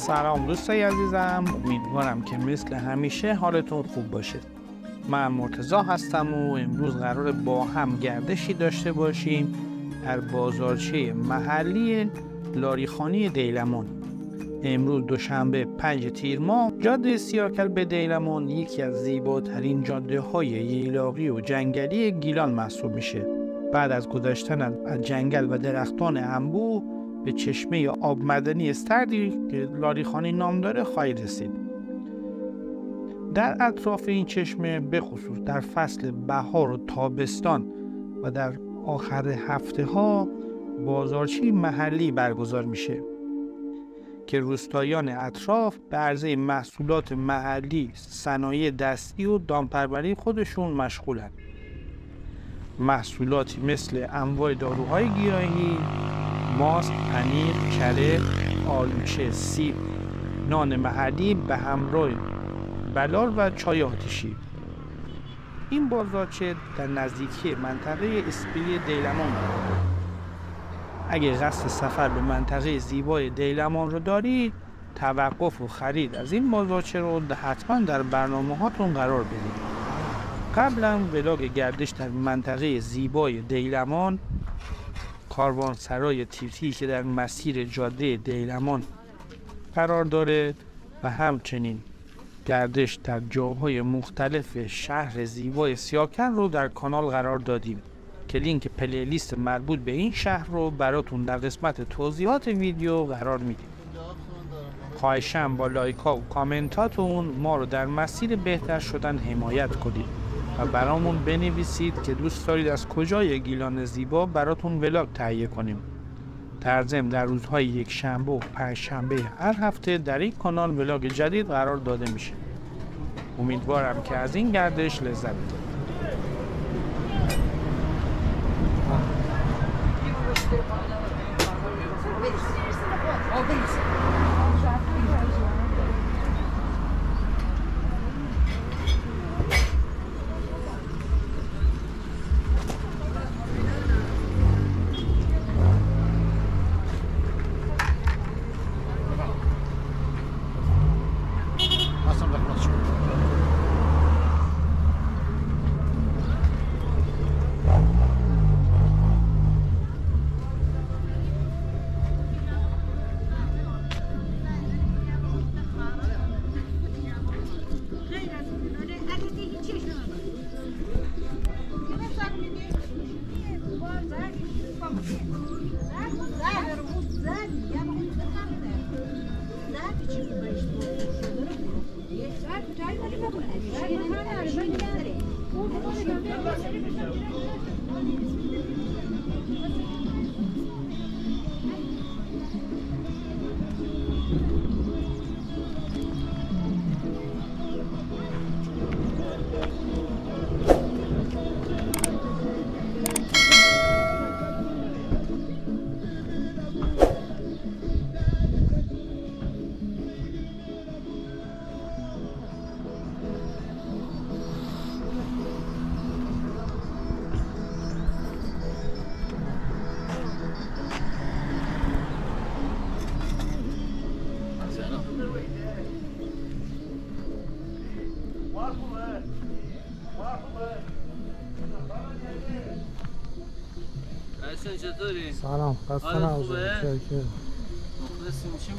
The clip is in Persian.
سلام دوستای عزیزم، امیدوارم که مثل همیشه حالتون خوب باشه. من مرتضی هستم و امروز قراره با هم گردشی داشته باشیم در بازارچه محلی لاریخانی دیلمان. امروز دوشنبه 5 تیر ماه جاده سیاکل به دیلمان یکی از زیباترین جاده های ییلاقی و جنگلی گیلان محسوب میشه. بعد از گذشتن از جنگل و درختان انبوه به چشمه آب معدنی سردی که لاریخانی نام داره خواهید رسید. در اطراف این چشمه به خصوص در فصل بهار و تابستان و در آخر هفته ها بازارچه محلی برگزار میشه که روستاییان اطراف به عرضه محصولات محلی، صنایع دستی و دامپروری خودشون مشغولن. محصولاتی مثل انواع داروهای گیاهی، ماست، پنیر، کره، آلوچه، سیب، نان محلی به همراه بلال و چای آتشی. این بازارچه در نزدیکی منطقه اسپی دیلمان دارد. اگه قصد سفر به منطقه زیبای دیلمان رو دارید، توقف و خرید از این بازارچه رو حتما در برنامه هاتون قرار بدید. قبلا ولاگ گردش در منطقه زیبای دیلمان، کاروانسرای تیرتی که در مسیر جاده دیلمان قرار داره و همچنین گردش در جاهای مختلف شهر زیبای سیاکن رو در کانال قرار دادیم که لینک پلیلیست مربوط به این شهر رو براتون در قسمت توضیحات ویدیو قرار میدیم. خواهشاً با لایک‌ها و کامنتاتون ما رو در مسیر بهتر شدن حمایت کنید و برامون بنویسید که دوست دارید از کجای گیلان زیبا براتون ولاگ تهیه کنیم. در ضمن در روزهای یک شنبه و پنجشنبه هر هفته در این کانال ولاگ جدید قرار داده میشه. امیدوارم که از این گردش لذت ببرید. چطوری؟ سلام، خسته نباشید. مخلصی میشیم.